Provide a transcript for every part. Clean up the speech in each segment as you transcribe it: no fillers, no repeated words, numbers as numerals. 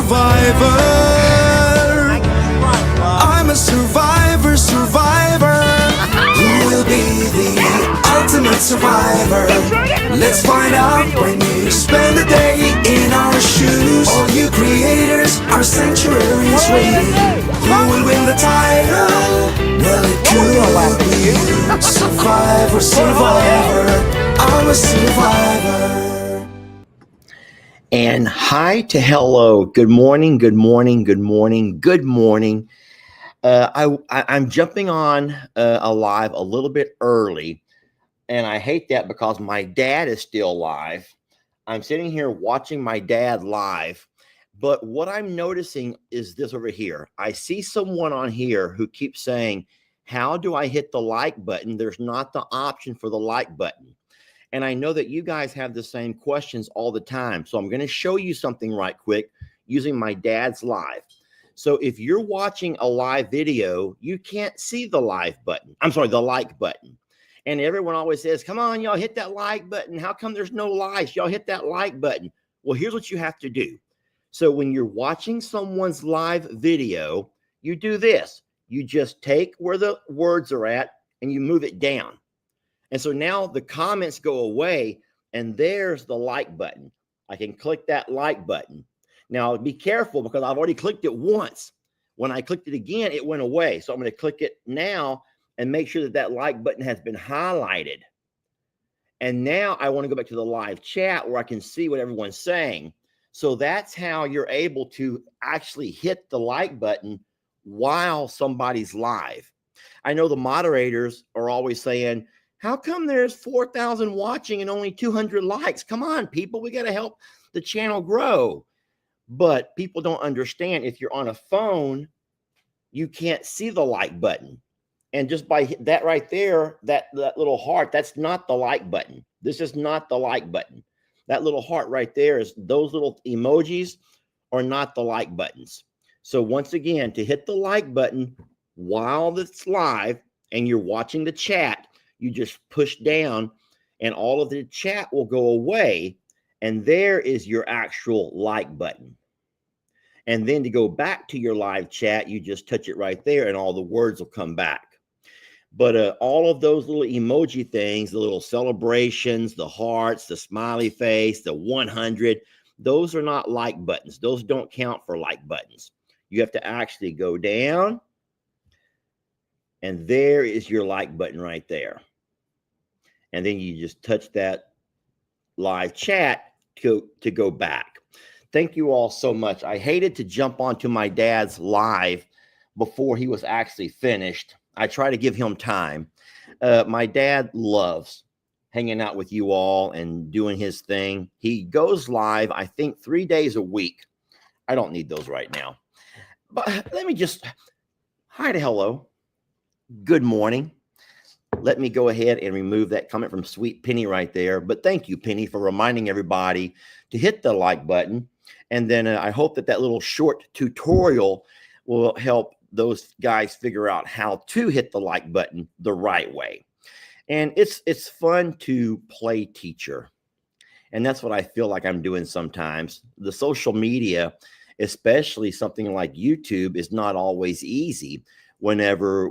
survivor. I'm a survivor, survivor. Who will be the ultimate survivor? Let's find out when you spend a day in our shoes. All you creators, our sanctuary is waiting. Who will win the title? Well, it could be you. Survivor, survivor. I'm a survivor. And hi to hello. Good morning, good morning, good morning, good morning. I'm jumping on live a little bit early, and I hate that because my dad is still live. I'm sitting here watching my dad live, but what I'm noticing is this over here. I see someone on here who keeps saying, how do I hit the like button? There's not the option for the like button. And I know that you guys have the same questions all the time. So I'm going to show you something right quick using my dad's live. So if you're watching a live video, you can't see the live button. I'm sorry, the like button. And everyone always says, come on, y'all hit that like button. How come there's no likes? Y'all hit that like button. Well, here's what you have to do. So when you're watching someone's live video, you do this. You just take where the words are at and you move it down. And so now the comments go away and there's the like button. I can click that like button. Now be careful because I've already clicked it once. When I clicked it again, it went away. So I'm going to click it now and make sure that that like button has been highlighted. And now I want to go back to the live chat where I can see what everyone's saying. So that's how you're able to actually hit the like button while somebody's live. I know the moderators are always saying, how come there's 4,000 watching and only 200 likes? Come on, people, we got to help the channel grow. But people don't understand if you're on a phone, you can't see the like button. And just by that right there, that little heart, that's not the like button. This is not the like button. That little heart right there is those little emojis are not the like buttons. So once again, to hit the like button while it's live and you're watching the chat, you just push down and all of the chat will go away. And there is your actual like button. And then to go back to your live chat, you just touch it right there and all the words will come back. But all of those little emoji things, the little celebrations, the hearts, the smiley face, the 100, those are not like buttons. Those don't count for like buttons. You have to actually go down. And there is your like button right there. And then you just touch that live chat to go back. Thank you all so much. I hated to jump onto my dad's live before he was actually finished. I try to give him time. My dad loves hanging out with you all and doing his thing. He goes live, I think, 3 days a week. I don't need those right now. But let me just, hi to hello. Good morning. Let me go ahead and remove that comment from Sweet Penny right there. But thank you, Penny, for reminding everybody to hit the like button. And then I hope that that little short tutorial will help those guys figure out how to hit the like button the right way. And it's fun to play teacher. And that's what I feel like I'm doing sometimes. The social media, especially something like YouTube, is not always easy whenever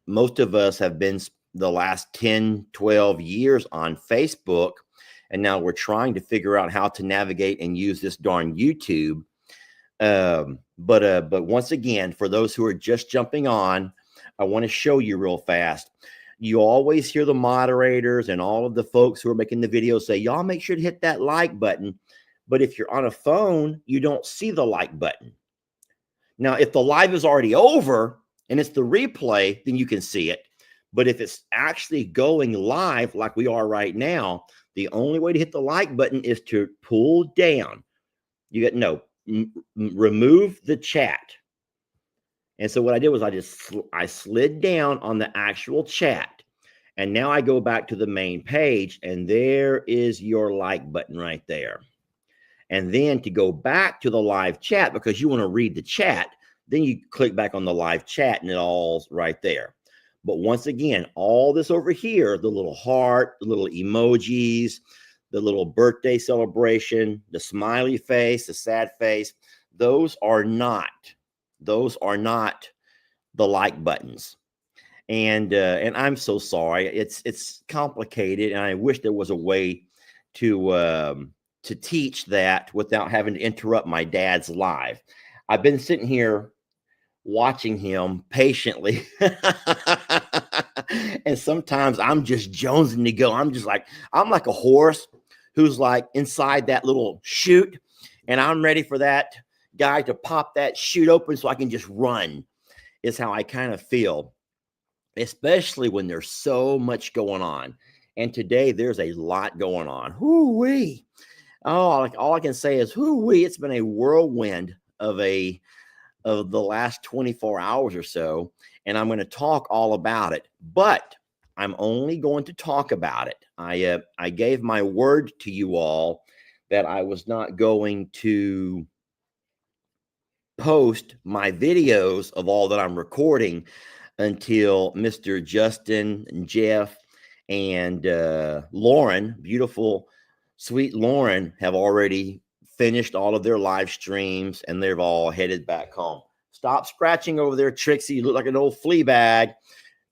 most of us have been the last 10, 12 years on Facebook. And now we're trying to figure out how to navigate and use this darn YouTube. But once again, for those who are just jumping on, I want to show you real fast. You always hear the moderators and all of the folks who are making the videos say, y'all make sure to hit that like button. But if you're on a phone, you don't see the like button. Now, if the live is already over and it's the replay, then you can see it. But if it's actually going live like we are right now, the only way to hit the like button is to pull down. Remove the chat. And so what I did was I slid down on the actual chat. And now I go back to the main page and there is your like button right there. And then to go back to the live chat, because you want to read the chat, then you click back on the live chat and it all's right there. But once again, all this over here, the little heart, the little emojis, the little birthday celebration, the smiley face, the sad face. Those are not the like buttons. And I'm so sorry. It's complicated, and I wish there was a way to teach that without having to interrupt my dad's live. I've been sitting here watching him patiently. And sometimes I'm just jonesing to go. I'm like a horse who's like inside that little chute, and I'm ready for that guy to pop that chute open so I can just run, is how I kind of feel, especially when there's so much going on. And today there's a lot going on. Whoo-wee. Oh, all I can say is whoo-wee. It's been a whirlwind of the last 24 hours or so, and I'm going to talk all about it, but I'm only going to talk about it. I gave my word to you all that I was not going to post my videos of all that I'm recording until Mr. Justin and Jeff and Lauren, beautiful, sweet Lauren, have already finished all of their live streams, and they've all headed back home. Stop scratching over there, Trixie. You look like an old flea bag.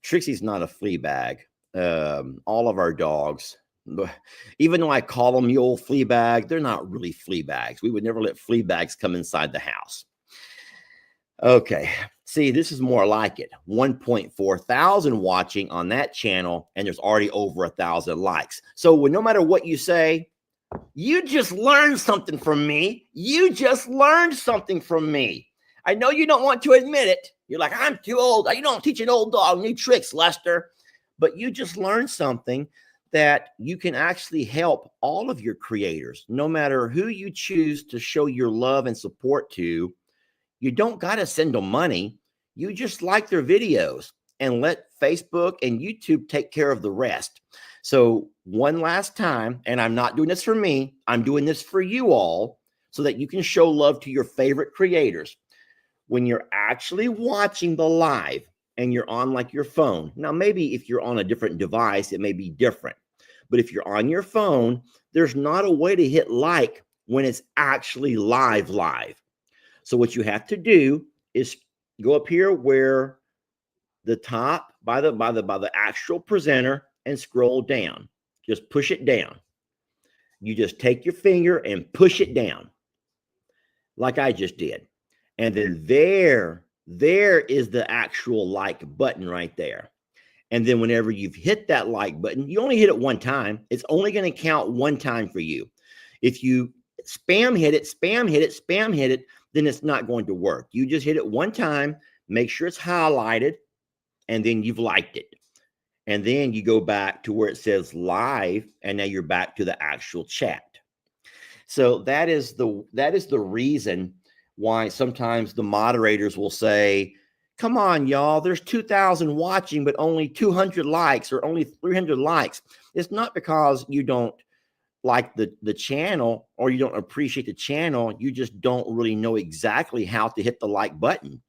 Trixie's not a flea bag. All of our dogs, even though I call them the old flea bag, they're not really flea bags. We would never let flea bags come inside the house. Okay. See, this is more like it. 1.4 thousand watching on that channel, and there's already over 1,000 likes. So no matter what you say, you just learned something from me. You just learned something from me. I know you don't want to admit it. You're like, I'm too old. You don't teach an old dog new tricks, Lester. But you just learned something that you can actually help all of your creators, no matter who you choose to show your love and support to. You don't got to send them money. You just like their videos and let Facebook and YouTube take care of the rest. So one last time, and I'm not doing this for me, I'm doing this for you all so that you can show love to your favorite creators. When you're actually watching the live and you're on like your phone, now maybe if you're on a different device, it may be different. But if you're on your phone, there's not a way to hit like when it's actually live. So what you have to do is go up here where the top by the actual presenter and scroll down. Just push it down. You just take your finger and push it down like I just did. And then there is the actual like button right there. And then whenever you've hit that like button, you only hit it one time. It's only going to count one time for you. If you spam hit it, then it's not going to work. You just hit it one time, make sure it's highlighted, and then you've liked it. And then you go back to where it says live, and now you're back to the actual chat. So that is the reason why sometimes the moderators will say, come on, y'all, there's 2,000 watching, but only 200 likes or only 300 likes. It's not because you don't like the channel or you don't appreciate the channel. You just don't really know exactly how to hit the like button.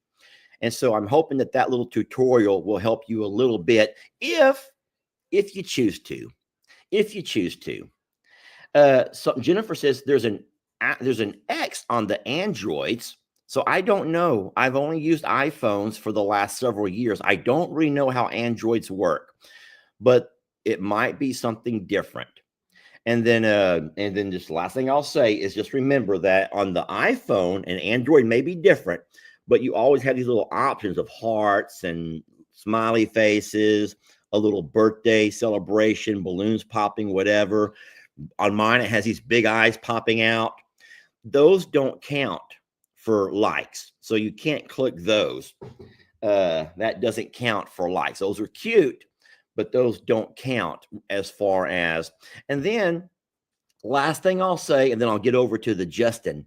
And so I'm hoping that little tutorial will help you a little bit if you choose to. So Jennifer says there's an X on the Androids. So I don't know. I've only used iPhones for the last several years. I don't really know how Androids work, but it might be something different. And then just last thing I'll say is just remember that on the iPhone, and Android may be different, but you always have these little options of hearts and smiley faces, a little birthday celebration, balloons popping, whatever. On mine, it has these big eyes popping out. Those don't count for likes. So you can't click those. That doesn't count for likes. Those are cute, but those don't count as far as. And then last thing I'll say, and then I'll get over to the Justin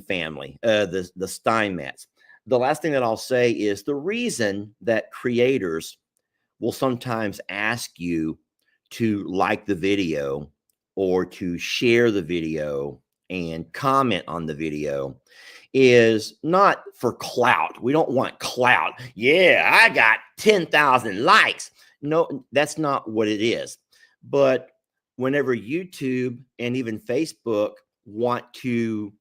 family, the Steinmetz. The last thing that I'll say is the reason that creators will sometimes ask you to like the video or to share the video and comment on the video is not for clout. We don't want clout. Yeah, I got 10,000 likes. No, that's not what it is. But whenever YouTube and even Facebook want to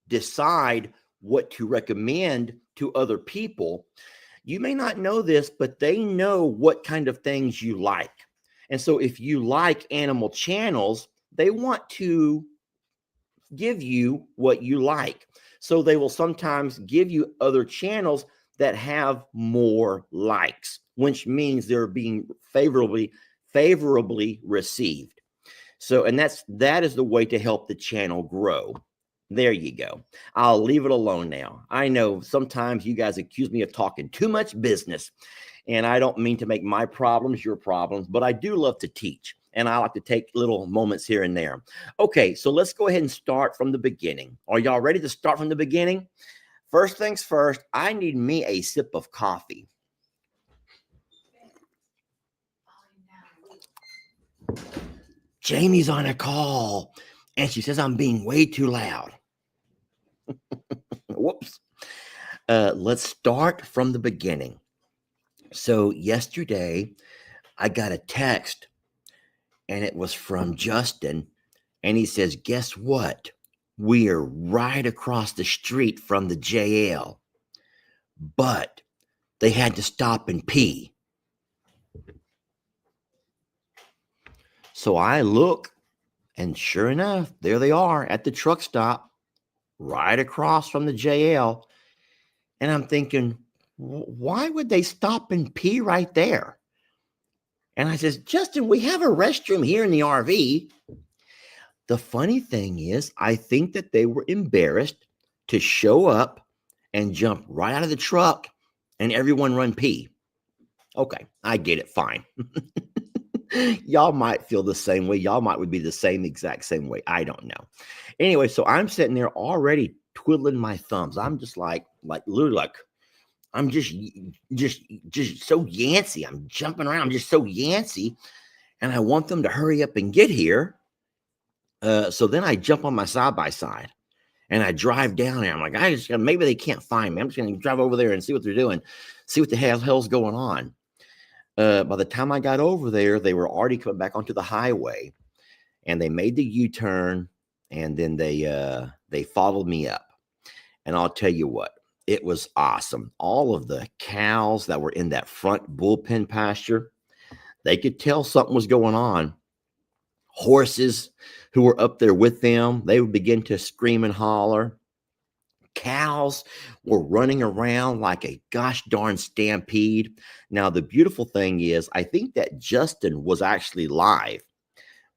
decide what to recommend to other people, you may not know this, but they know what kind of things you like. And so if you like animal channels, they want to give you what you like. So they will sometimes give you other channels that have more likes, which means they're being favorably received. So, and that is the way to help the channel grow. There you go. I'll leave it alone now. I know sometimes you guys accuse me of talking too much business, and I don't mean to make my problems your problems, but I do love to teach, and I like to take little moments here and there. Okay, so let's go ahead and start from the beginning. Are y'all ready to start from the beginning? First things first, I need me a sip of coffee. Jamie's on a call, and she says I'm being way too loud. Whoops. Let's start from the beginning. So yesterday, I got a text, and it was from Justin, and he says, guess what? We are right across the street from the jail, but they had to stop and pee. So I look, and sure enough, there they are at the truck stop, right across from the jail. And I'm thinking, why would they stop and pee right there? And I says, Justin, we have a restroom here in the RV. The funny thing is, I think that they were embarrassed to show up and jump right out of the truck and everyone run pee. Okay, I get it. Fine. Y'all might feel the same way. Y'all might would be the exact same way. I don't know. Anyway, so I'm sitting there already twiddling my thumbs. I'm just like literally like, I'm just so yancy. I'm jumping around. I'm just so yancy. And I want them to hurry up and get here. So then I jump on my side-by-side and I drive down there. I'm like, maybe they can't find me. I'm just going to drive over there and see what they're doing, see what the hell's going on. By the time I got over there, they were already coming back onto the highway, and they made the U-turn, and then they followed me up. And I'll tell you what, it was awesome. All of the cows that were in that front bullpen pasture, they could tell something was going on. Horses who were up there with them, they would begin to scream and holler. Cows were running around like a gosh darn stampede. Now, the beautiful thing is, I think that Justin was actually live,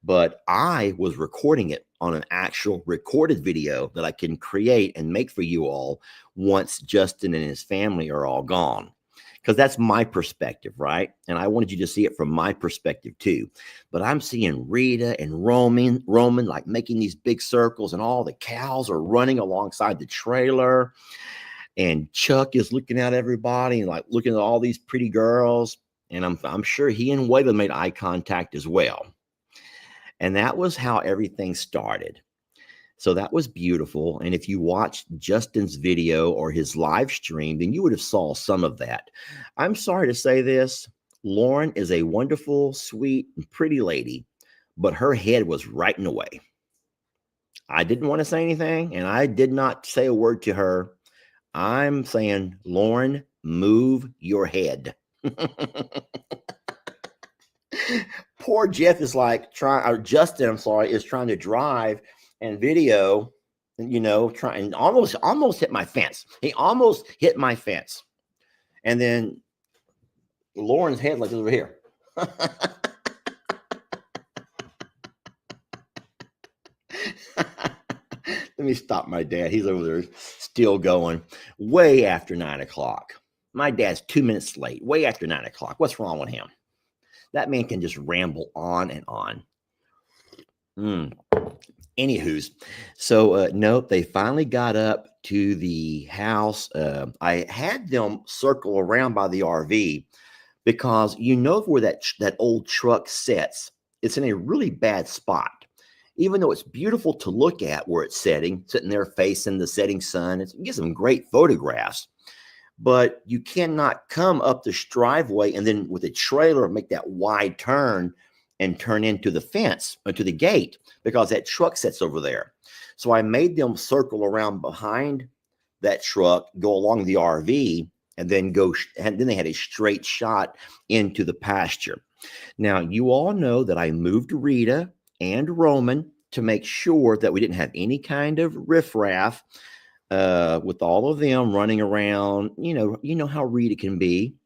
but I was recording it on an actual recorded video that I can create and make for you all once Justin and his family are all gone. Because that's my perspective, right? And I wanted you to see it from my perspective too. But I'm seeing Rita and Roman like making these big circles, and all the cows are running alongside the trailer. And Chuck is looking at everybody and like looking at all these pretty girls. And I'm sure he and Waylon made eye contact as well. And that was how everything started. So that was beautiful. And if you watched Justin's video or his live stream, then you would have saw some of that. I'm sorry to say this. Lauren is a wonderful, sweet, and pretty lady, but her head was right in the way. I didn't want to say anything, and I did not say a word to her. I'm saying, Lauren, move your head. Poor Jeff is like Justin, I'm sorry, is trying to drive and video, trying almost hit my fence. He almost hit my fence. And then Lauren's head like over here. Let me stop my dad. He's over there still going way after 9 o'clock. My dad's 2 minutes late, way after 9 o'clock. What's wrong with him? That man can just ramble on and on. Anywho's, so nope, they finally got up to the house. I had them circle around by the RV because where that old truck sits. It's in a really bad spot. Even though it's beautiful to look at where it's sitting there facing the setting sun, it gives them great photographs. But you cannot come up this driveway and then with a trailer make that wide turn and turn into the fence, to the gate, because that truck sits over there. So I made them circle around behind that truck, go along the RV, and then and then they had a straight shot into the pasture. Now, you all know that I moved Rita and Roman to make sure that we didn't have any kind of riffraff with all of them running around. You know how Rita can be,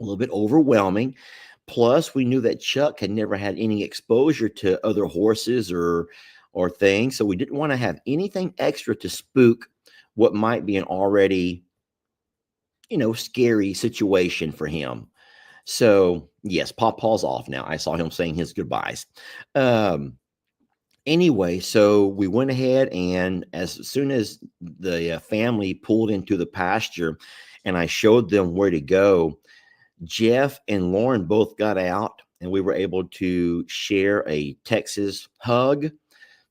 a little bit overwhelming. Plus, we knew that Chuck had never had any exposure to other horses or things, so we didn't want to have anything extra to spook what might be an already, scary situation for him. So, yes, Pawpaw's off now. I saw him saying his goodbyes. Anyway, so we went ahead, and as soon as the family pulled into the pasture and I showed them where to go, Jeff and Lauren both got out, and we were able to share a Texas hug,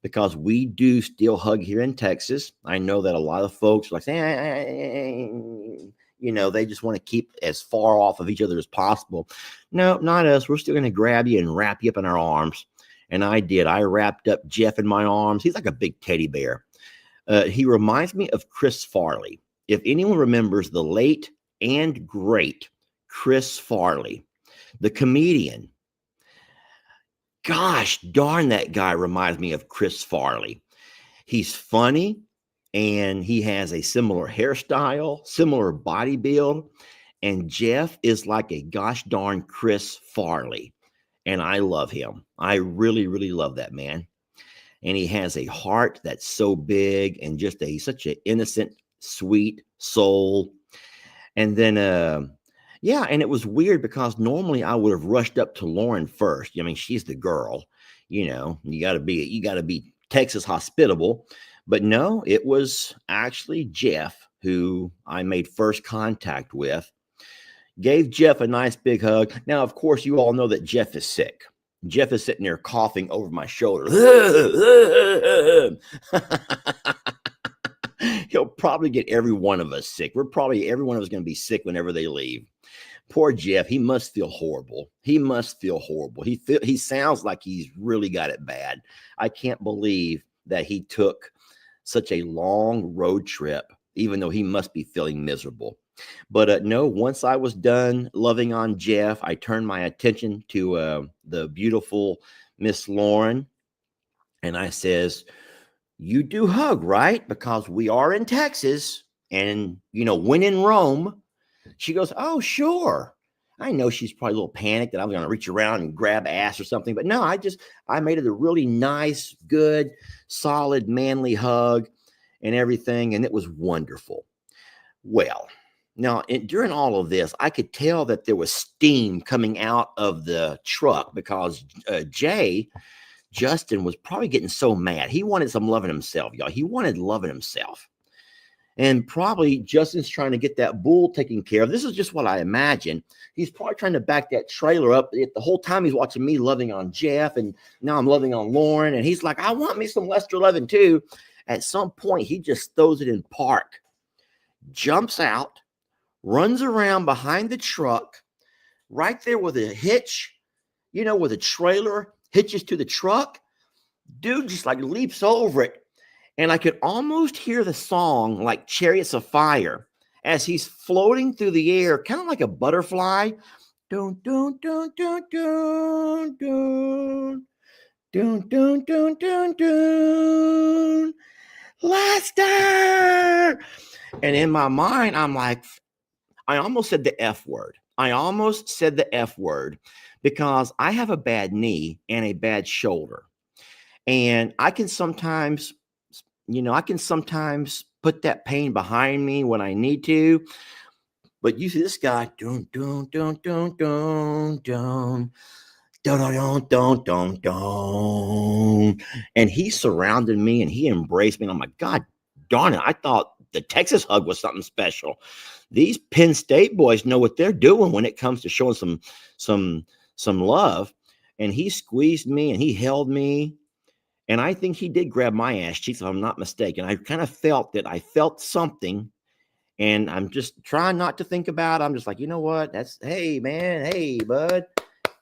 because we do still hug here in Texas. I know that a lot of folks are like, they just want to keep as far off of each other as possible. No, not us. We're still going to grab you and wrap you up in our arms. And I did. I wrapped up Jeff in my arms. He's like a big teddy bear. He reminds me of Chris Farley. If anyone remembers the late and great Chris Farley, the comedian, gosh darn, that guy reminds me of Chris Farley. He's funny, and he has a similar hairstyle, similar body build, and Jeff is like a gosh darn Chris Farley, and I love him. I really, really love that man. And he has a heart that's so big, and just such an innocent, sweet soul. And then yeah, and it was weird because normally I would have rushed up to Lauren first. I mean, she's the girl, you gotta be Texas hospitable. But no, it was actually Jeff who I made first contact with. Gave Jeff a nice big hug. Now, of course, you all know that Jeff is sick. Jeff is sitting there coughing over my shoulder. He'll probably get every one of us sick. Every one of us going to be sick whenever they leave. Poor Jeff. He must feel horrible. He sounds like he's really got it bad. I can't believe that he took such a long road trip, even though he must be feeling miserable. But no, once I was done loving on Jeff, I turned my attention to the beautiful Miss Lauren, and I says, "You do hug, right? Because we are in Texas, and when in Rome." She goes, "Oh, sure." I know she's probably a little panicked that I'm going to reach around and grab ass or something, but no, I made it a really nice, good, solid, manly hug and everything, and it was wonderful. Well, now, during all of this, I could tell that there was steam coming out of the truck because Justin was probably getting so mad. He wanted some loving himself, y'all. He wanted loving himself. And probably Justin's trying to get that bull taken care of. This is just what I imagine. He's probably trying to back that trailer up. The whole time he's watching me loving on Jeff, and now I'm loving on Lauren. And he's like, "I want me some Lester loving too." At some point, he just throws it in park, jumps out, runs around behind the truck, right there with a hitch, with a trailer hitches to the truck. Dude just like leaps over it. And I could almost hear the song like Chariots of Fire as he's floating through the air, kind of like a butterfly. Dun, dun, dun, dun, dun, dun. Dun, dun, dun, dun, dun. Lester! And in my mind, I'm like, I almost said the F word. Because I have a bad knee and a bad shoulder. And I can sometimes put that pain behind me when I need to. But you see this guy, dun, dun, dun, dun, dun, dun, dun, dun, dun, dun, dun. And he surrounded me and he embraced me. And I'm like, God darn it. I thought the Texas hug was something special. These Penn State boys know what they're doing when it comes to showing some love. And he squeezed me and he held me. And I think he did grab my ass cheeks, if I'm not mistaken. I kind of felt that I felt something, and I'm just trying not to think about it. I'm just like, you know what? Hey, man. Hey, bud.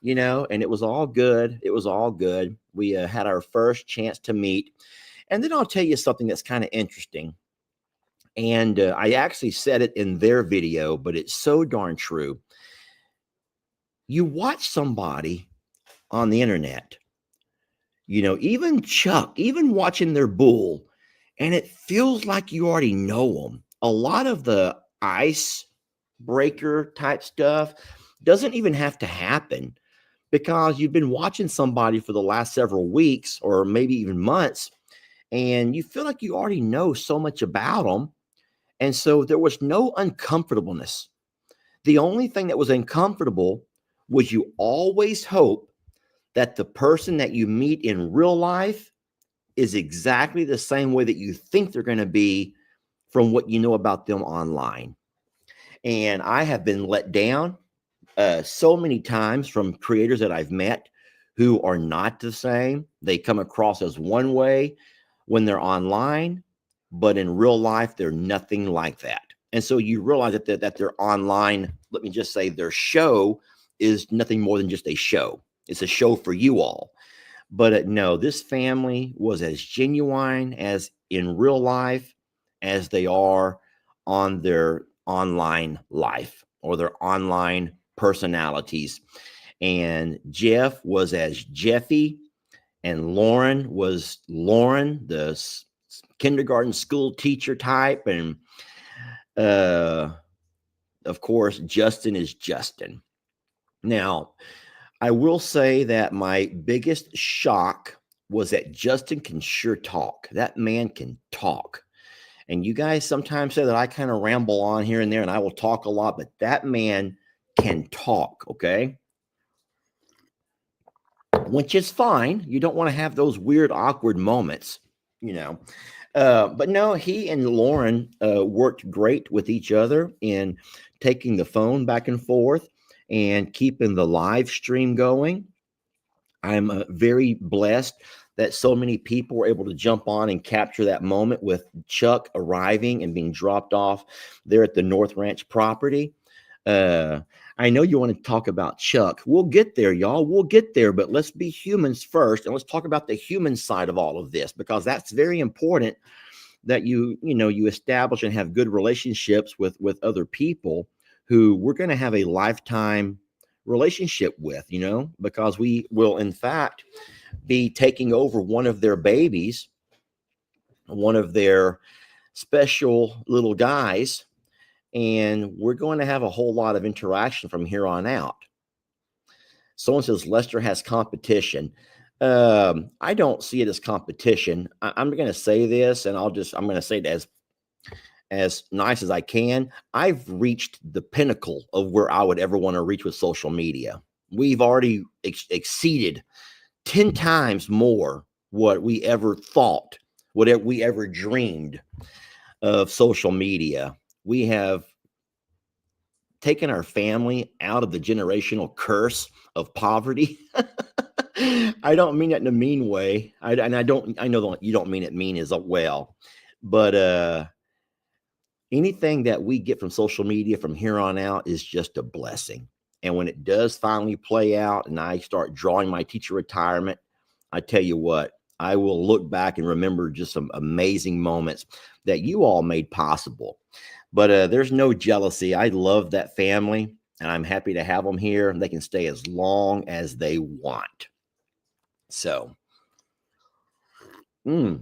and it was all good. It was all good. We had our first chance to meet. And then I'll tell you something that's kind of interesting. And I actually said it in their video, but it's so darn true. You watch somebody on the internet, even Chuck, even watching their bull, and it feels like you already know them. A lot of the ice breaker type stuff doesn't even have to happen because you've been watching somebody for the last several weeks or maybe even months, and you feel like you already know so much about them. And so there was no uncomfortableness. The only thing that was uncomfortable was you always hope that the person that you meet in real life is exactly the same way that you think they're going to be from what you know about them online. And I have been let down so many times from creators that I've met who are not the same. They come across as one way when they're online, but in real life, they're nothing like that. And so you realize that their online, let me just say, their show is nothing more than just a show. It's a show for you all. But no, this family was as genuine as in real life as they are on their online life or their online personalities. And Jeff was as Jeffy, and Lauren was Lauren, the kindergarten school teacher type. And of course, Justin is Justin. Now, I will say that my biggest shock was that Justin can sure talk. That man can talk. And you guys sometimes say that I kind of ramble on here and there and I will talk a lot, but that man can talk, okay? Which is fine. You don't want to have those weird, awkward moments, you know. But no, he and Lauren worked great with each other in taking the phone back and forth and keeping the live stream going. I'm very blessed that so many people were able to jump on and capture that moment with Chuck arriving and being dropped off there at the North Ranch property. I know you want to talk about Chuck. We'll get there, y'all. We'll get there, but let's be humans first, and let's talk about the human side of all of this because that's very important. That you establish and have good relationships with other people who we're going to have a lifetime relationship with, because we will in fact be taking over one of their babies, one of their special little guys, and we're going to have a whole lot of interaction from here on out. Someone says Lester has competition. I don't see it as competition. I'm going to say this, and I'm going to say it as nice as I can. I've reached the pinnacle of where I would ever want to reach with social media. We've already exceeded 10 times more what we ever thought, what we ever dreamed of social media. We have taken our family out of the generational curse of poverty. I don't mean that in a mean way. I know you don't mean it mean as well, but anything that we get from social media from here on out is just a blessing. And when it does finally play out and I start drawing my teacher retirement, I tell you what, I will look back and remember just some amazing moments that you all made possible. But there's no jealousy. I love that family, and I'm happy to have them here. And they can stay as long as they want. So, now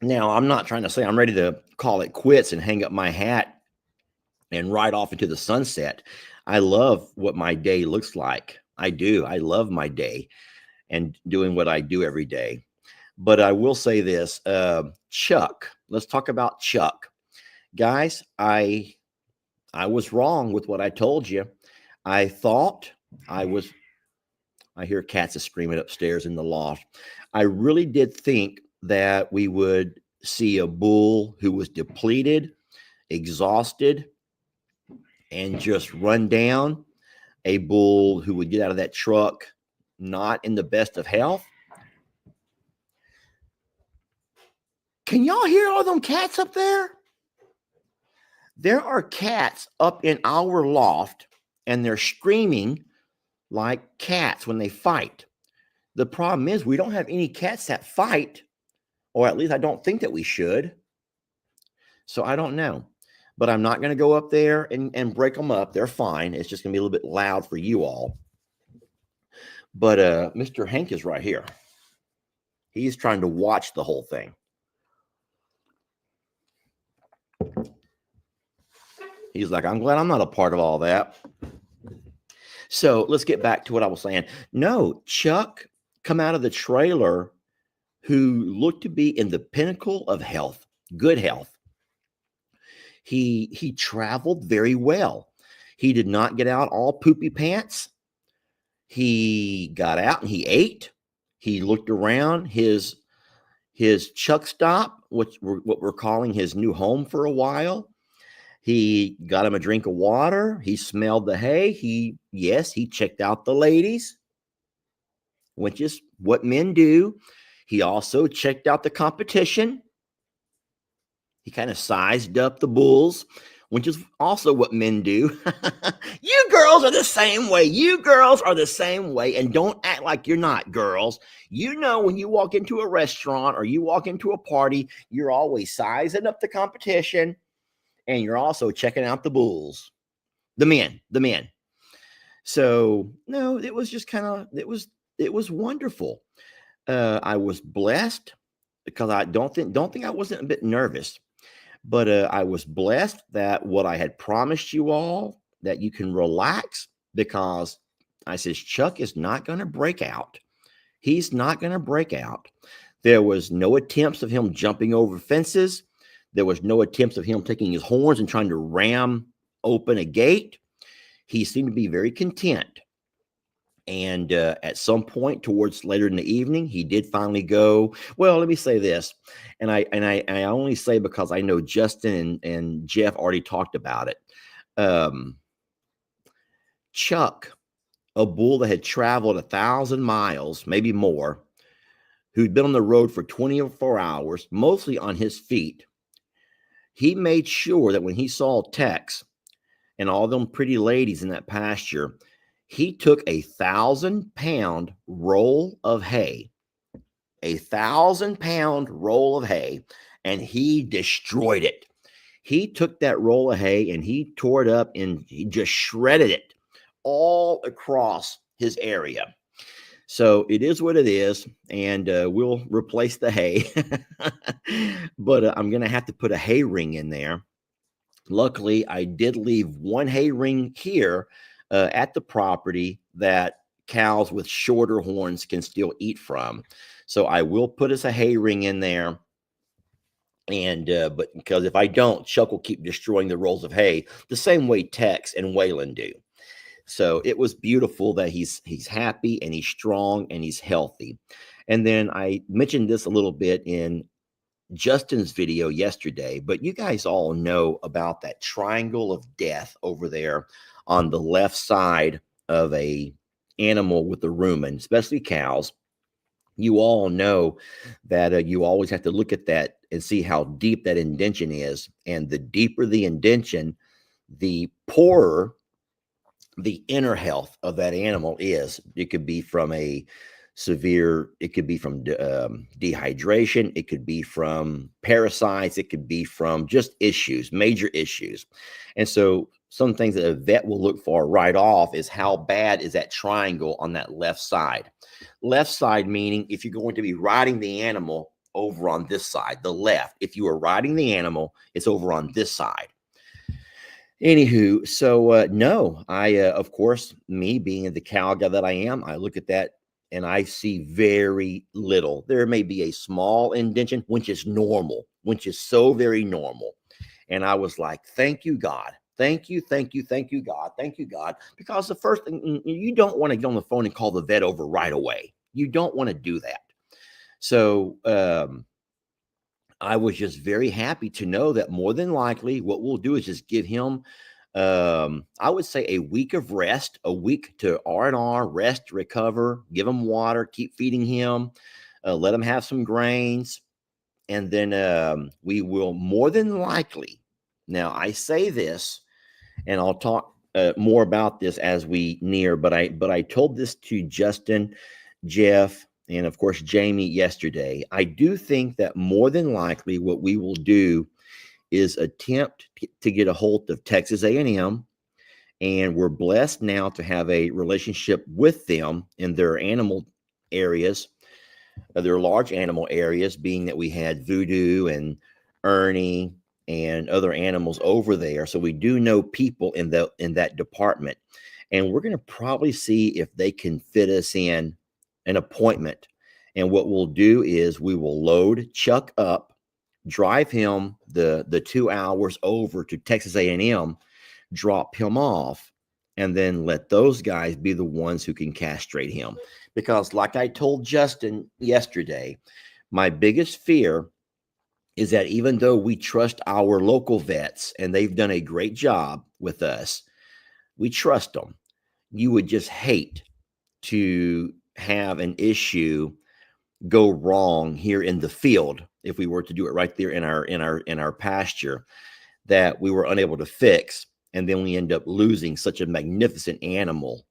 I'm not trying to say I'm ready to call it quits and hang up my hat and ride off into the sunset. I love what my day looks like. I do. I love my day and doing what I do every day. But I will say this, Chuck. Let's talk about Chuck. Guys, I was wrong with what I told you. I thought I hear cats are screaming upstairs in the loft. I really did think that we would see a bull who was depleted, exhausted, and just run down. A bull who would get out of that truck not in the best of health. Can y'all hear all them cats up there? There are cats up in our loft, and they're screaming like cats when they fight. The problem is we don't have any cats that fight, or at least I don't think that we should. So I don't know. But I'm not going to go up there and break them up. They're fine. It's just going to be a little bit loud for you all. But Mr. Hank is right here. He's trying to watch the whole thing. He's like, I'm glad I'm not a part of all that. So let's get back to what I was saying. No, Chuck come out of the trailer who looked to be in the pinnacle of health, good health. He traveled very well. He did not get out all poopy pants. He got out and he ate. He looked around his Chuck stop, what we're calling his new home for a while. He got him a drink of water. He smelled the hay. He checked out the ladies, which is what men do. He also checked out the competition. He kind of sized up the bulls, which is also what men do. You girls are the same way. You girls are the same way. And don't act like you're not, girls. You know, when you walk into a restaurant or you walk into a party, you're always sizing up the competition. And you're also checking out the bulls, the men. So no, it was just kind of, it was wonderful. I was blessed because I don't think I wasn't a bit nervous, but I was blessed that what I had promised you all, that you can relax, because I says, Chuck is not going to break out. He's not going to break out. There was no attempts of him jumping over fences. There was no attempts of him taking his horns and trying to ram open a gate. He seemed to be very content. And at some point towards later in the evening, he did finally go. Well, let me say this, and I only say because I know Justin and Jeff already talked about it. Chuck, a bull that had traveled 1,000 miles, maybe more, who'd been on the road for 24 hours, mostly on his feet, he made sure that when he saw Tex and all them pretty ladies in that pasture, he took 1,000-pound roll of hay, 1,000-pound roll of hay, and he destroyed it. He took that roll of hay and he tore it up and he just shredded it all across his area. So it is what it is, and we'll replace the hay. But I'm going to have to put a hay ring in there. Luckily, I did leave one hay ring here at the property that cows with shorter horns can still eat from. So I will put us a hay ring in there. And but because if I don't, Chuck will keep destroying the rolls of hay the same way Tex and Waylon do. So it was beautiful that he's happy and he's strong and he's healthy. And then I mentioned this a little bit in Justin's video yesterday, but you guys all know about that triangle of death over there on the left side of a animal with a rumen, especially cows. You all know that you always have to look at that and see how deep that indention is. And the deeper the indention, the poorer the inner health of that animal is. It could be from a severe, it could be from dehydration, it could be from parasites, it could be from just issues, major issues. And so some things that a vet will look for right off is how bad is that triangle on that left side. Left side meaning if you're going to be riding the animal over on this side, the left. If you are riding the animal, it's over on this side. Anywho, so no, I, of course, me being the cow guy that I am, I look at that and I see very little. There may be a small indentation, which is normal, which is so very normal. And I was like, thank you, God. Thank you, thank you, thank you, God. Thank you, God. Because the first thing, you don't want to get on the phone and call the vet over right away. You don't want to do that. So I was just very happy to know that more than likely what we'll do is just give him, I would say a week of rest, a week to R&R, rest, recover, give him water, keep feeding him, let him have some grains. And then we will more than likely, now I say this, and I'll talk more about this as we near, but I told this to Justin, Jeff, and of course Jamie yesterday. I do think that more than likely what we will do is attempt to get a hold of Texas A&M, and we're blessed now to have a relationship with them in their animal areas, their large animal areas, being that we had Voodoo and Ernie and other animals over there. So we do know people in that department. And we're going to probably see if they can fit us in an appointment. And what we'll do is we will load Chuck up, drive him the 2 hours over to Texas A&M, drop him off, and then let those guys be the ones who can castrate him. Because like I told Justin yesterday, my biggest fear is that even though we trust our local vets and they've done a great job with us, we trust them. You would just hate to have an issue go wrong here in the field if we were to do it right there in our pasture that we were unable to fix, and then we end up losing such a magnificent animal.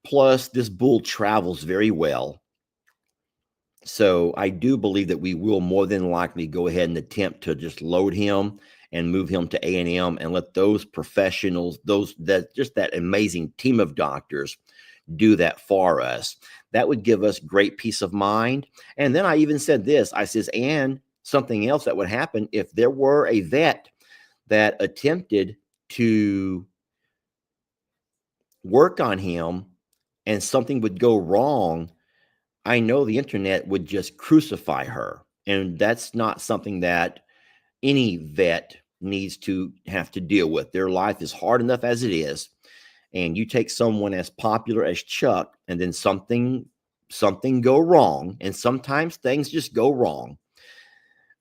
Plus, this bull travels very well. So I do believe that we will more than likely go ahead and attempt to just load him and move him to A&M and let those professionals, that amazing team of doctors do that for us. That would give us great peace of mind. And then I even said this, I says, and something else that would happen if there were a vet that attempted to work on him and something would go wrong, I know the internet would just crucify her. And that's not something that any vet needs to have to deal with. Their life is hard enough as it is. And you take someone as popular as Chuck, and then something go wrong. And sometimes things just go wrong.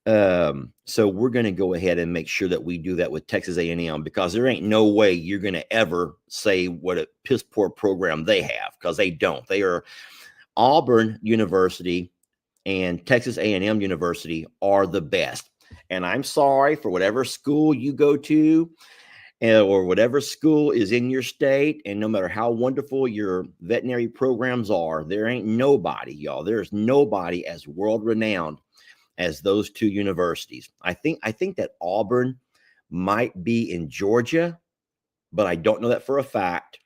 So we're going to go ahead and make sure that we do that with Texas A&M, because there ain't no way you're going to ever say what a piss poor program they have, because they don't. They are Auburn University and Texas A&M University are the best. And I'm sorry for whatever school you go to or whatever school is in your state. And no matter how wonderful your veterinary programs are, there ain't nobody, y'all. There's nobody as world renowned as those two universities. I think that Auburn might be in Georgia, but I don't know that for a fact.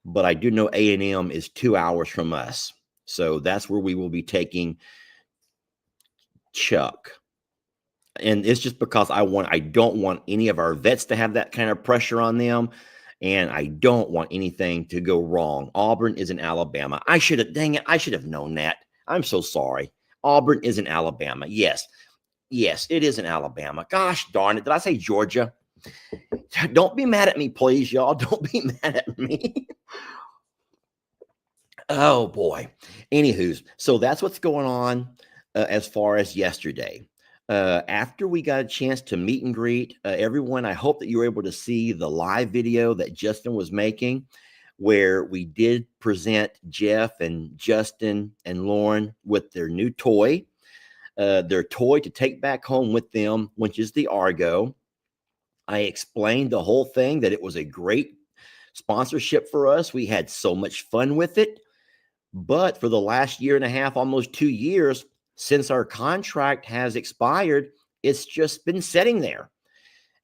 But I do know A&M is 2 hours from us. So that's where we will be taking Chuck. And it's just because I don't want any of our vets to have that kind of pressure on them. And I don't want anything to go wrong. Auburn is in Alabama. I should have known that. I'm so sorry. Auburn is in Alabama. Yes, it is in Alabama. Gosh darn it. Did I say Georgia? Don't be mad at me, please, y'all. Don't be mad at me. Oh, boy. Anywho, so that's what's going on as far as yesterday. After we got a chance to meet and greet everyone, I hope that you were able to see the live video that Justin was making, where we did present Jeff and Justin and Lauren with their new toy, their toy to take back home with them, which is the Argo. I explained the whole thing, that it was a great sponsorship for us. We had so much fun with it. But for the last year and a half, almost 2 years, since our contract has expired, it's just been sitting there.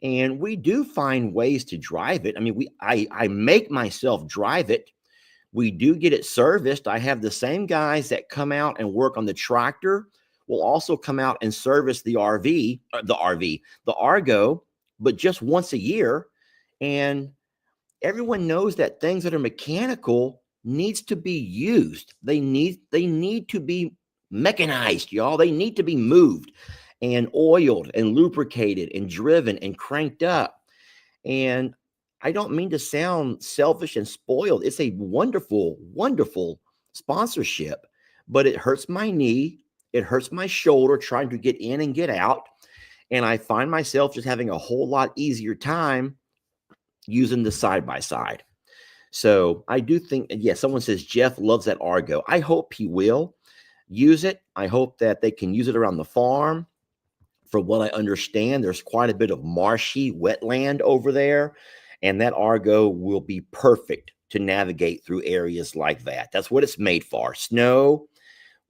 And we do find ways to drive it. I mean, I make myself drive it. We do get it serviced. I have the same guys that come out and work on the tractor will also come out and service the Argo, but just once a year. And everyone knows that things that are mechanical needs to be used. They need to be mechanized, y'all. They need to be moved and oiled and lubricated and driven and cranked up. And I don't mean to sound selfish and spoiled. It's a wonderful, wonderful sponsorship, but it hurts my knee. It hurts my shoulder trying to get in and get out. And I find myself just having a whole lot easier time using the side-by-side. So I do think, yes, someone says Jeff loves that Argo. I hope he will use it. I hope that they can use it around the farm. From what I understand, there's quite a bit of marshy wetland over there. And that Argo will be perfect to navigate through areas like that. That's what it's made for: snow,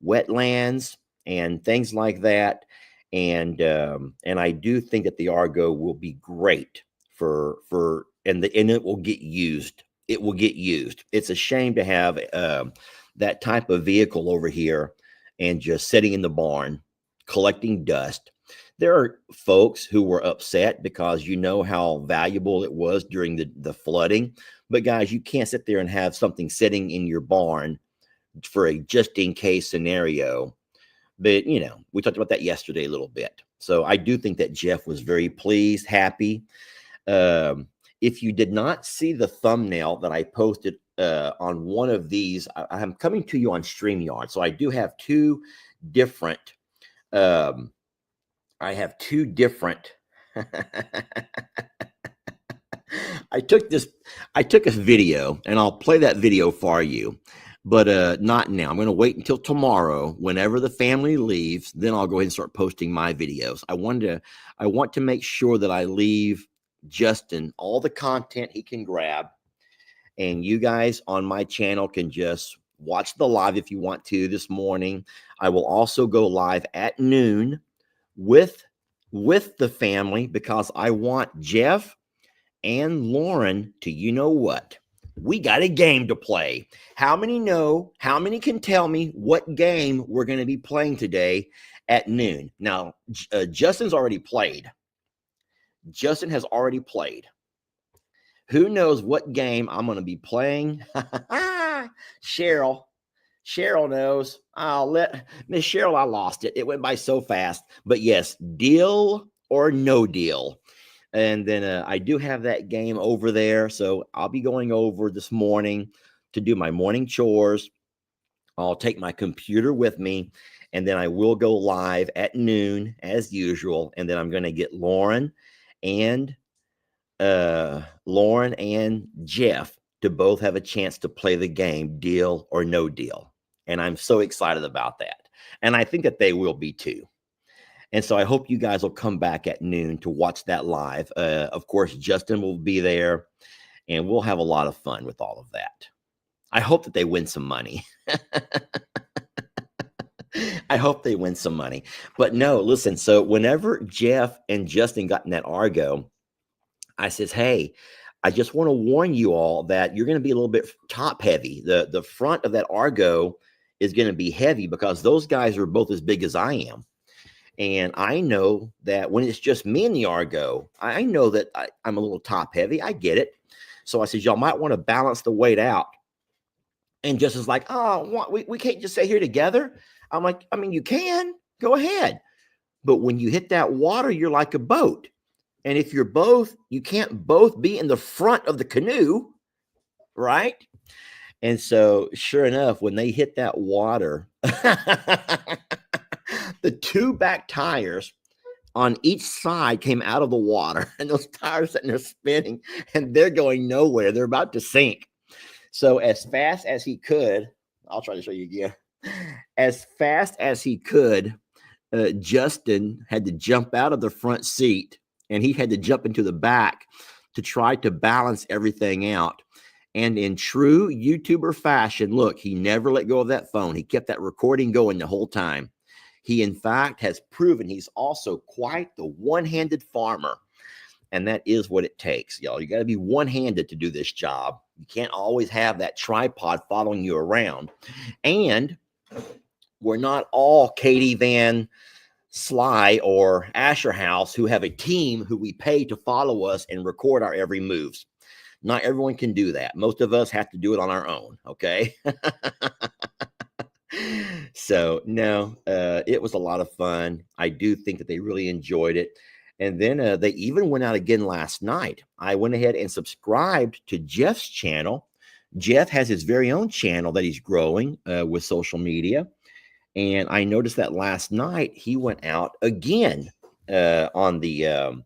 wetlands, and things like that. And I do think that the Argo will be great and it will get used. It will get used. It's a shame to have that type of vehicle over here and just sitting in the barn collecting dust. There are folks who were upset because you know how valuable it was during the flooding. But guys, you can't sit there and have something sitting in your barn for a just in case scenario. But, you know, we talked about that yesterday a little bit. So I do think that Jeff was very pleased, happy. If you did not see the thumbnail that I posted on one of these, I'm coming to you on StreamYard. So I do have two different, I took a video, and I'll play that video for you, but not now. I'm going to wait until tomorrow. Whenever the family leaves, then I'll go ahead and start posting my videos. I want to make sure that I leave Justin all the content he can grab, and you guys on my channel can just watch the live if you want to this morning. I will also go live at noon with the family because I want Jeff and Lauren to, you know what? We got a game to play. How many can tell me what game we're going to be playing today at noon? Now, Justin's already played. Justin has already played. Who knows what game I'm going to be playing? Cheryl knows. I'll let Miss Cheryl. I lost it. It went by so fast. But yes, deal or no deal. And then I do have that game over there. So I'll be going over this morning to do my morning chores. I'll take my computer with me, and then I will go live at noon as usual. And then I'm going to get Lauren and Jeff to both have a chance to play the game, deal or no deal. And I'm so excited about that. And I think that they will be too. And so I hope you guys will come back at noon to watch that live. Of course, Justin will be there, and we'll have a lot of fun with all of that. I hope that they win some money. I hope they win some money. But no, listen, so whenever Jeff and Justin got in that Argo, I says, hey, I just want to warn you all that you're going to be a little bit top heavy. The front of that Argo is going to be heavy because those guys are both as big as I am. And I know that when it's just me and the Argo, I know that I'm a little top heavy. I get it. So I said, y'all might want to balance the weight out. And Justin's like, oh, we can't just stay here together. I'm like, I mean, you can. Go ahead. But when you hit that water, you're like a boat. And if you're both, you can't both be in the front of the canoe, right? And so sure enough, when they hit that water, the two back tires on each side came out of the water, and those tires sitting there spinning, and they're going nowhere. They're about to sink. So as fast as he could, I'll try to show you again. As fast as he could, Justin had to jump out of the front seat, and he had to jump into the back to try to balance everything out. And in true YouTuber fashion, look, he never let go of that phone. He kept that recording going the whole time. He, in fact, has proven he's also quite the one-handed farmer. And that is what it takes, y'all. You got to be one-handed to do this job. You can't always have that tripod following you around. And we're not all Katie Van Sly or Asher House who have a team who we pay to follow us and record our every moves. Not everyone can do that. Most of us have to do it on our own, okay? So, no, it was a lot of fun. I do think that they really enjoyed it. And then they even went out again last night. I went ahead and subscribed to Jeff's channel. Jeff has his very own channel that he's growing with social media. And I noticed that last night he went out again on the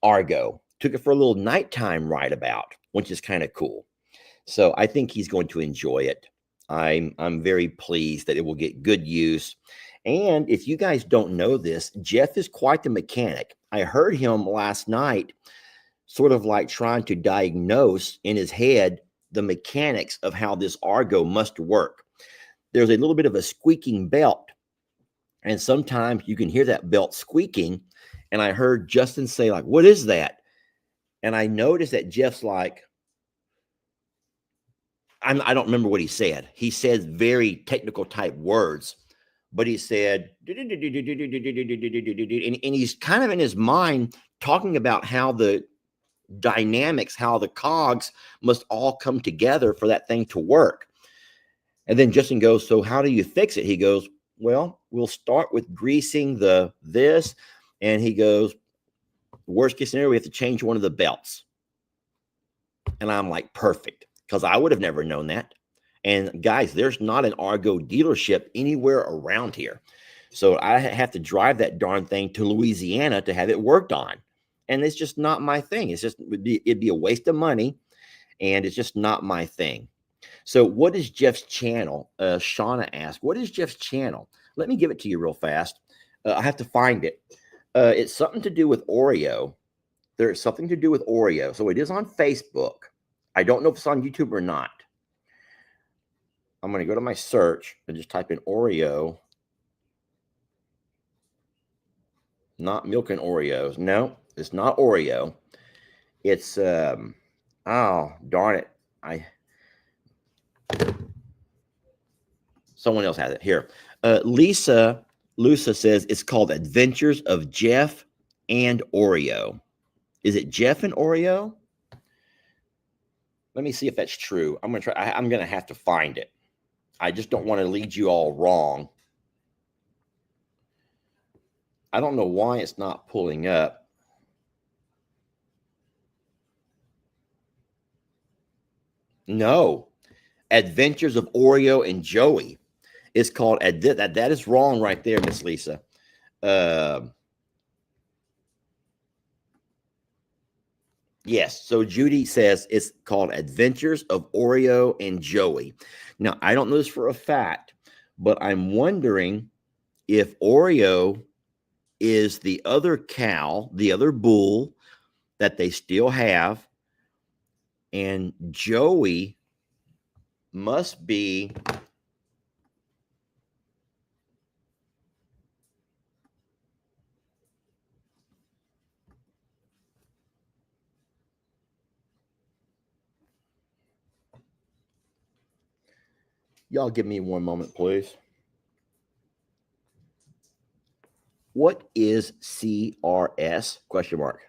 Argo. Took it for a little nighttime ride about, which is kind of cool. So I think he's going to enjoy it. I'm very pleased that it will get good use. And if you guys don't know this, Jeff is quite the mechanic. I heard him last night sort of like trying to diagnose in his head the mechanics of how this Argo must work. There's a little bit of a squeaking belt, and sometimes you can hear that belt squeaking. And I heard Justin say, like, what is that? And I noticed that Jeff's like, I don't remember what he said. He said very technical type words, but he said, and he's kind of in his mind talking about how the dynamics, how the cogs must all come together for that thing to work. And then Justin goes, so how do you fix it? He goes, well, we'll start with greasing this. And he goes, worst case scenario, we have to change one of the belts. And I'm like, perfect. Because I would have never known that. And guys, there's not an Argo dealership anywhere around here. So I have to drive that darn thing to Louisiana to have it worked on. And it's just not my thing. It'd be a waste of money. And it's just not my thing. So what is Jeff's channel? Shauna asked, what is Jeff's channel? Let me give it to you real fast. I have to find it. It's something to do with Oreo. There's something to do with Oreo. So it is on Facebook. I don't know if it's on YouTube or not. I'm going to go to my search and just type in Oreo. Not milk and Oreos. No, it's not Oreo. It's, oh, darn it. Someone else has it here. Lisa says it's called Adventures of Jeff and Oreo. Is it Jeff and Oreo? Let me see if that's true. I'm going to try. I'm going to have to find it. I just don't want to lead you all wrong. I don't know why it's not pulling up. No. Adventures of Oreo and Joey. It's called that is wrong right there, Miss Lisa. Yes. So Judy says it's called Adventures of Oreo and Joey. Now, I don't know this for a fact, but I'm wondering if Oreo is the other cow, the other bull that they still have, and Joey must be y'all give me one moment, please. What is CRS? Question mark.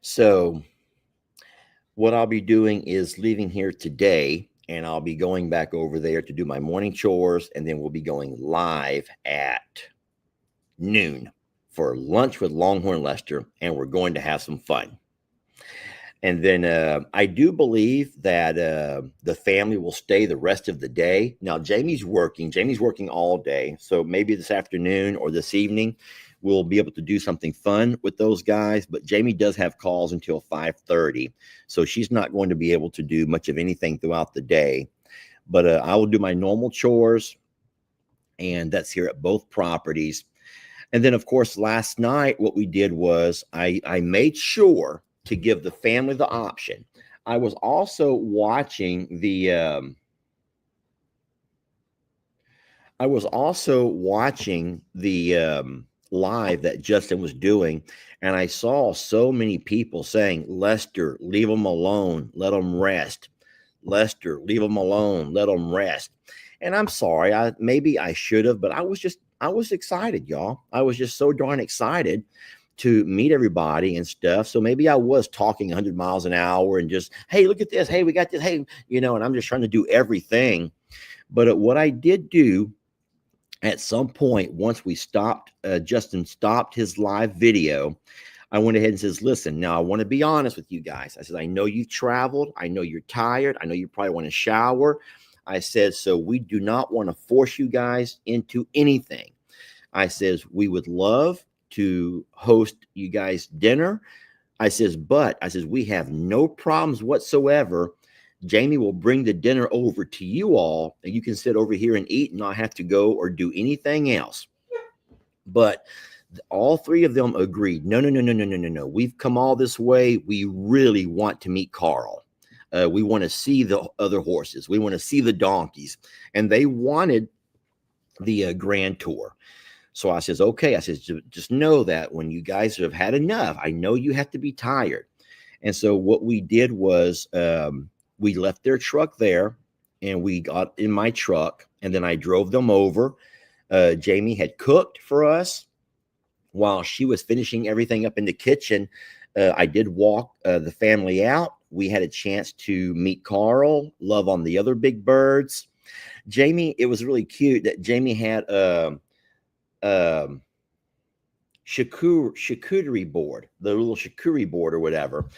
So what I'll be doing is leaving here today, and I'll be going back over there to do my morning chores, and then we'll be going live at noon for lunch with Longhorn Lester, and we're going to have some fun. And then I do believe that the family will stay the rest of the day. Now, Jamie's working all day. So maybe this afternoon or this evening, we'll be able to do something fun with those guys. But Jamie does have calls until 5:30. So she's not going to be able to do much of anything throughout the day. But I will do my normal chores. And that's here at both properties. And then, of course, last night, what we did was I made sure to give the family the option. I was also watching the live that Justin was doing, and I saw so many people saying, Lester, leave them alone, let them rest. Lester, leave them alone, let them rest. And I'm sorry, maybe I should have, but I was excited, y'all. I was just so darn excited to meet everybody and stuff. So maybe I was talking 100 miles an hour and just, hey, look at this. Hey, we got this. Hey, and I'm just trying to do everything. But what I did do at some point, once we stopped, Justin stopped his live video, I went ahead and says, listen, now I want to be honest with you guys. I said, I know you traveled. I know you're tired. I know you probably want to shower. I said, so we do not want to force you guys into anything. I says, we would love to host you guys dinner. I says, we have no problems whatsoever. Jamie will bring the dinner over to you all, and you can sit over here and eat and not have to go or do anything else. But all three of them agreed. No. We've come all this way. We really want to meet Carl. We want to see the other horses. We want to see the donkeys. And they wanted the grand tour. So I says, okay. I says, just know that when you guys have had enough, I know you have to be tired. And so what we did was we left their truck there and we got in my truck and then I drove them over. Jamie had cooked for us while she was finishing everything up in the kitchen. I did walk the family out. We had a chance to meet Carl, love on the other big birds. Jamie, it was really cute that Jamie had charcuterie board, the little charcuterie board or whatever.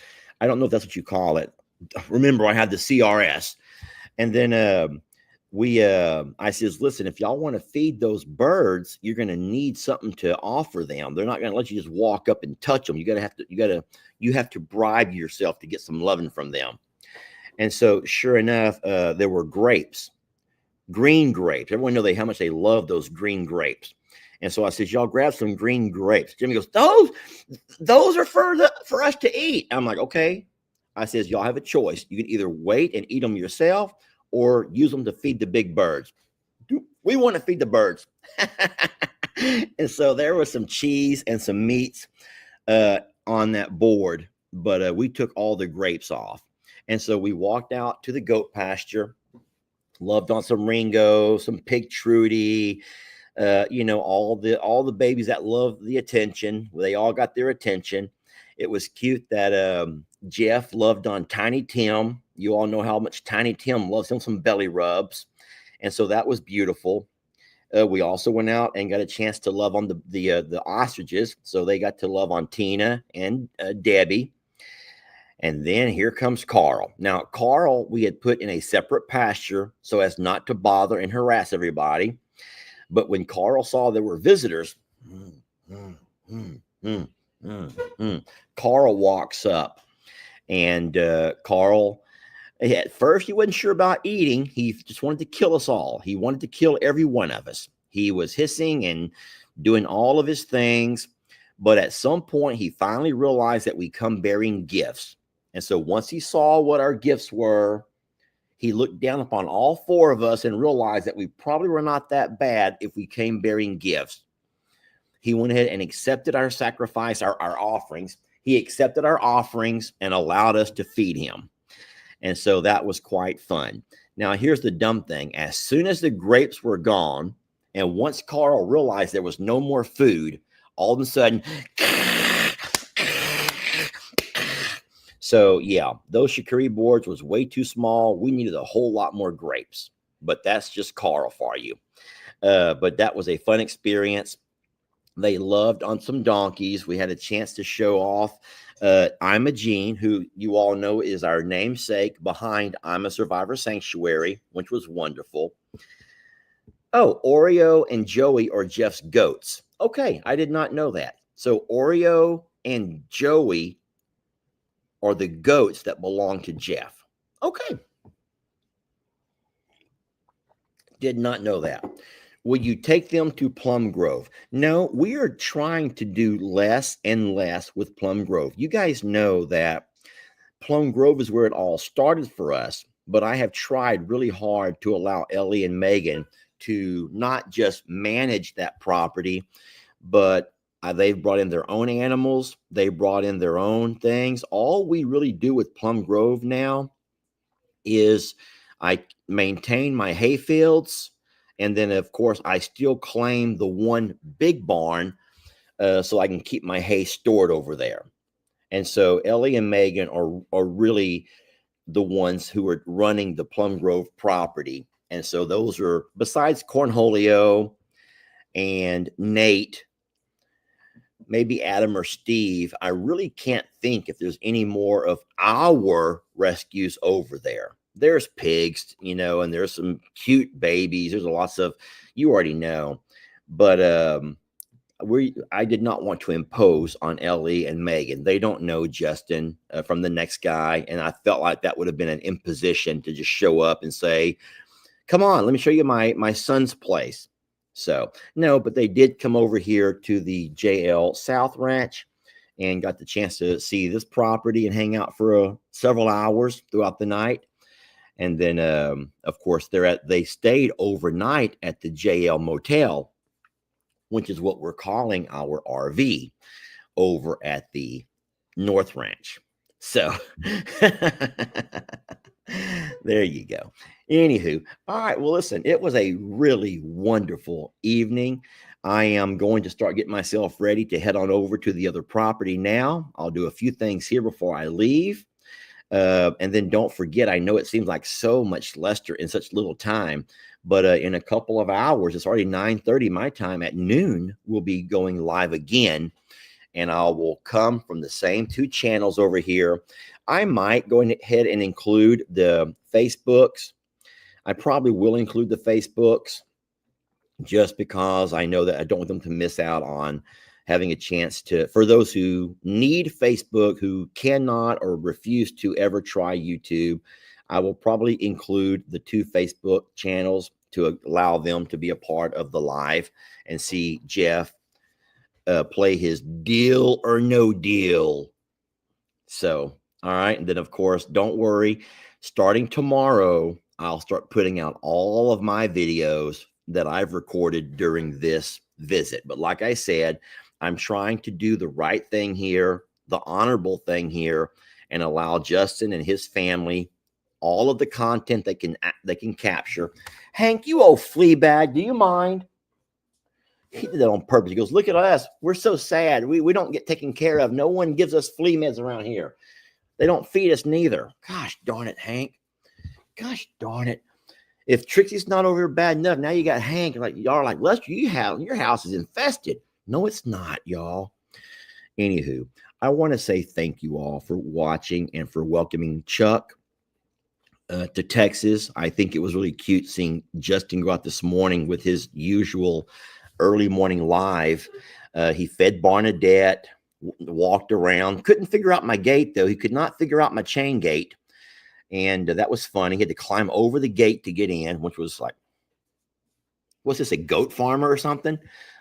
I don't know if that's what you call it. Remember, I had the CRS. And then I says, listen, if y'all want to feed those birds, you're going to need something to offer them. They're not going to let you just walk up and touch them. You have to bribe yourself to get some loving from them. And so sure enough, there were grapes, green grapes. Everyone know how much they love those green grapes. And so I said, y'all grab some green grapes. Jimmy goes, those are for us to eat. I'm like, okay. I says, y'all have a choice. You can either wait and eat them yourself or use them to feed the big birds. We want to feed the birds. And so there was some cheese and some meats on that board, but we took all the grapes off. And so we walked out to the goat pasture, loved on some Ringo, some Pig Trudy, all the babies that love the attention. They all got their attention. It was cute that Jeff loved on Tiny Tim. You all know how much Tiny Tim loves him some belly rubs. And so that was beautiful. We also went out and got a chance to love on the ostriches. So they got to love on Tina and Debbie. And then here comes Carl. Now, Carl, we had put in a separate pasture so as not to bother and harass everybody. But when Carl saw there were visitors, Carl walks up. And Carl, at first, he wasn't sure about eating. He just wanted to kill us all. He wanted to kill every one of us. He was hissing and doing all of his things. But at some point, he finally realized that we come bearing gifts. And so once he saw what our gifts were, he looked down upon all four of us and realized that we probably were not that bad if we came bearing gifts. He went ahead and accepted our sacrifice, our offerings. He accepted our offerings and allowed us to feed him. And so that was quite fun. Now, here's the dumb thing. As soon as the grapes were gone, and once Carl realized there was no more food, all of a sudden, so yeah, those charcuterie boards was way too small. We needed a whole lot more grapes, but that's just Carl for you. But that was a fun experience. They loved on some donkeys. We had a chance to show off I'm a Gene, who you all know is our namesake behind I'm a Survivor Sanctuary, which was wonderful. Oh, Oreo and Joey are Jeff's goats. Okay, I did not know that. So Oreo and Joey are the goats that belong to Jeff. Okay. Did not know that. Will you take them to Plum Grove? No, we are trying to do less and less with Plum Grove. You guys know that Plum Grove is where it all started for us, but I have tried really hard to allow Ellie and Megan to not just manage that property, but they've brought in their own animals. They brought in their own things. All we really do with Plum Grove now is I maintain my hay fields. And then, of course, I still claim the one big barn so I can keep my hay stored over there. And so Ellie and Megan are really the ones who are running the Plum Grove property. And so those are, besides Cornholio and Nate, maybe Adam or Steve, I really can't think if there's any more of our rescues over there. There's pigs, and there's some cute babies. There's lots of, you already know. But I did not want to impose on Ellie and Megan. They don't know Justin from the next guy. And I felt like that would have been an imposition to just show up and say, come on, let me show you my son's place. So no, but they did come over here to the JL South Ranch and got the chance to see this property and hang out for several hours throughout the night. And then, of course, they stayed overnight at the JL Motel, which is what we're calling our RV over at the North Ranch. So there you go. Anywho, all right. Well, listen, it was a really wonderful evening. I am going to start getting myself ready to head on over to the other property now. I'll do a few things here before I leave. And then don't forget, I know it seems like so much Lester in such little time, but in a couple of hours, it's already 9:30 my time. At noon, we'll be going live again. And I will come from the same two channels over here. I might go ahead and include the Facebooks. I probably will include the Facebooks just because I know that I don't want them to miss out on having a chance to, for those who need Facebook, who cannot or refuse to ever try YouTube, I will probably include the two Facebook channels to allow them to be a part of the live and see Jeff play his Deal or No Deal. So, all right. And then, of course, don't worry. Starting tomorrow, I'll start putting out all of my videos that I've recorded during this visit. But like I said, I'm trying to do the right thing here, the honorable thing here, and allow Justin and his family all of the content they can capture. Hank, you old flea bag, do you mind? He did that on purpose. He goes, look at us. We're so sad. We don't get taken care of. No one gives us flea meds around here. They don't feed us neither. Gosh darn it, Hank. Gosh darn it. If Trixie's not over here bad enough, now you got Hank. Like, y'all are like, Lester, your house is infested. No, it's not, y'all. Anywho, I want to say thank you all for watching and for welcoming Chuck to Texas. I think it was really cute seeing Justin go out this morning with his usual early morning live. He fed Barnadette, walked around, couldn't figure out my gate though. He could not figure out my chain gate. And that was fun. He had to climb over the gate to get in, which was like, what's this, a goat farmer or something?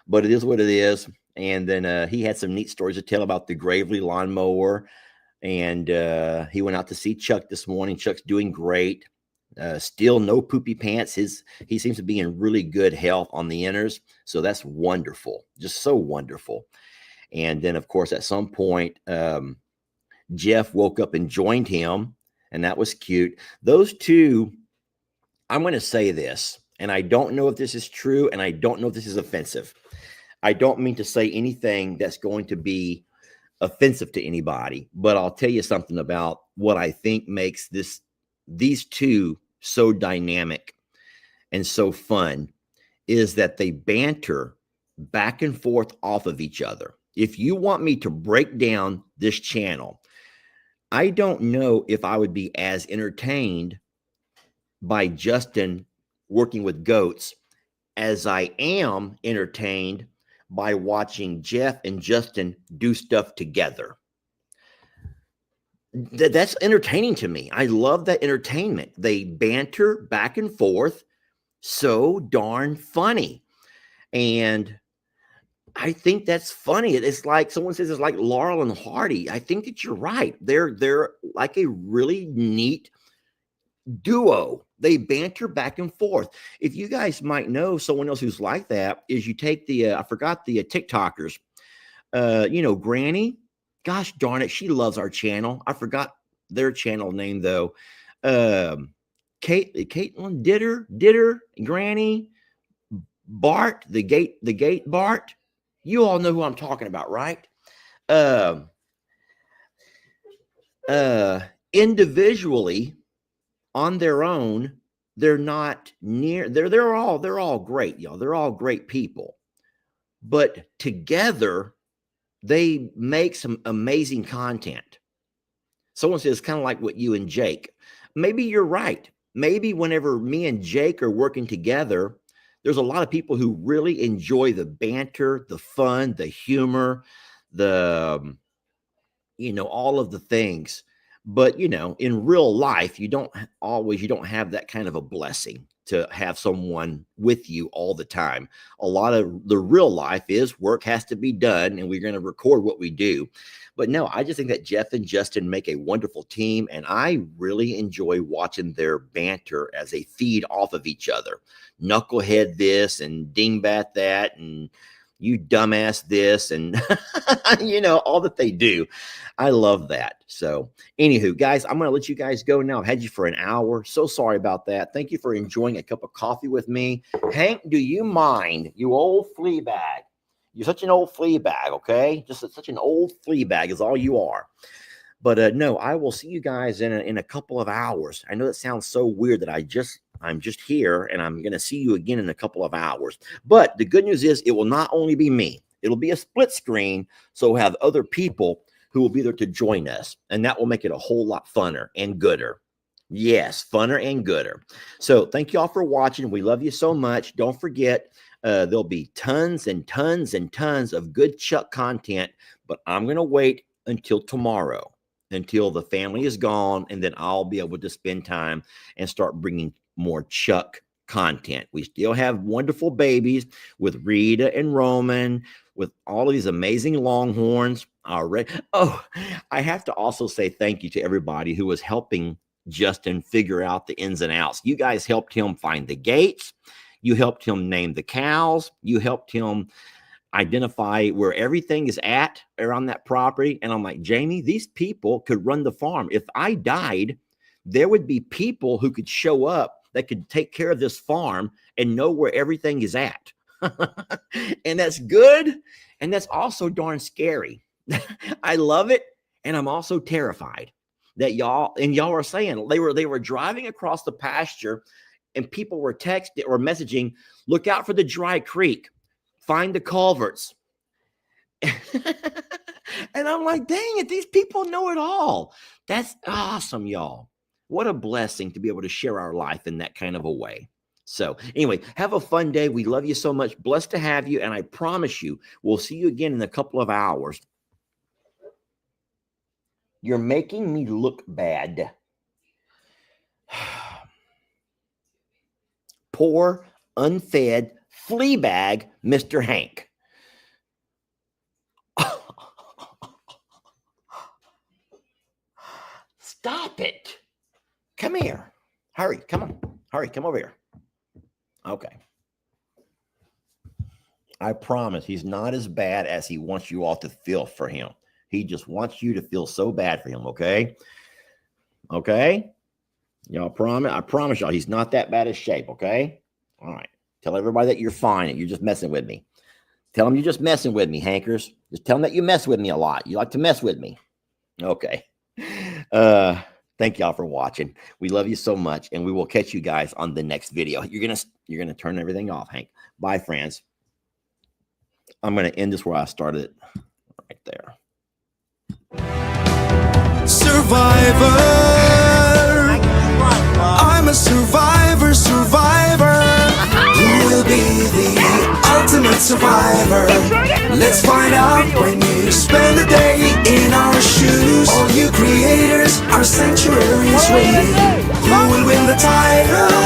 But it is what it is. And then he had some neat stories to tell about the Gravely lawnmower. And he went out to see Chuck this morning. Chuck's doing great. Still no poopy pants. He seems to be in really good health on the inners. So that's wonderful. Just so wonderful. And then, of course, at some point, Jeff woke up and joined him. And that was cute. Those two, I'm going to say this, and I don't know if this is true, and I don't know if this is offensive. I don't mean to say anything that's going to be offensive to anybody, but I'll tell you something about what I think makes these two so dynamic and so fun is that they banter back and forth off of each other. If you want me to break down this channel, I don't know if I would be as entertained by Justin working with goats as I am entertained by watching Jeff and Justin do stuff together. That's entertaining to me. I love that entertainment. They banter back and forth. So darn funny. And I think that's funny. It's like someone says it's like Laurel and Hardy. I think that you're right. They're like a really neat duo. They banter back and forth. If you guys might know someone else who's like that, is you take the I forgot the TikTokers. Granny. Gosh darn it, she loves our channel. I forgot their channel name though. Caitlin Ditter, Granny. Bart, the gate Bart. You all know who I'm talking about, right? Individually, on their own, they're not near. They're all great, y'all. They're all great people, but together they make some amazing content. Someone says kind of like what you and Jake. Maybe you're right. Maybe whenever me and Jake are working together, there's a lot of people who really enjoy the banter, the fun, the humor, the all of the things. But in real life, you don't have that kind of a blessing to have someone with you all the time. A lot of the real life is work has to be done, and we're going to record what we do. But no, I just think that Jeff and Justin make a wonderful team, and I really enjoy watching their banter as they feed off of each other. Knucklehead this and dingbat that, and you dumbass this, and all that they do. I love that. So anywho, guys, I'm going to let you guys go now. I've had you for an hour. So sorry about that. Thank you for enjoying a cup of coffee with me. Hank, do you mind, you old flea bag? You're such an old flea bag, okay? Just such an old flea bag is all you are. But no, I will see you guys in a couple of hours. I know that sounds so weird that I'm just here, and I'm going to see you again in a couple of hours. But the good news is it will not only be me. It'll be a split screen, so we'll have other people who will be there to join us, and that will make it a whole lot funner and gooder. Yes, funner and gooder. So thank you all for watching. We love you so much. Don't forget, there'll be tons and tons and tons of good Chuck content, but I'm going to wait until tomorrow, until the family is gone, and then I'll be able to spend time and start bringing more Chuck content. We still have wonderful babies with Rita and Roman, with all of these amazing Longhorns already. Oh, I have to also say thank you to everybody who was helping Justin figure out the ins and outs. You guys helped him find the gates. You helped him name the cows. You helped him identify where everything is at around that property. And I'm like, Jamie, these people could run the farm. If I died, there would be people who could show up that could take care of this farm and know where everything is at. And that's good. And that's also darn scary. I love it. And I'm also terrified that y'all are saying they were driving across the pasture, and people were texting or messaging, look out for the dry creek, find the culverts. And I'm like, dang it, these people know it all. That's awesome, y'all. What a blessing to be able to share our life in that kind of a way. So anyway, have a fun day. We love you so much. Blessed to have you. And I promise you, we'll see you again in a couple of hours. You're making me look bad. Poor, unfed, flea bag, Mr. Hank. Stop it. Come here. Hurry. Come on. Hurry. Come over here. Okay. I promise he's not as bad as he wants you all to feel for him. He just wants you to feel so bad for him, okay? Okay? Y'all promise? I promise y'all he's not that bad of shape, okay? All right. Tell everybody that you're fine and you're just messing with me. Tell them you're just messing with me, Hankers. Just tell them that you mess with me a lot. You like to mess with me. Okay. Thank y'all for watching. We love you so much, and we will catch you guys on the next video. You're gonna turn everything off, Hank. Bye, friends. I'm gonna end this where I started it, right there. Survivor. I'm a survivor. Who will be the ultimate survivor? Let's find out when you spend a day in our shoes. All you creators, our sanctuary is waiting. Who will win the title?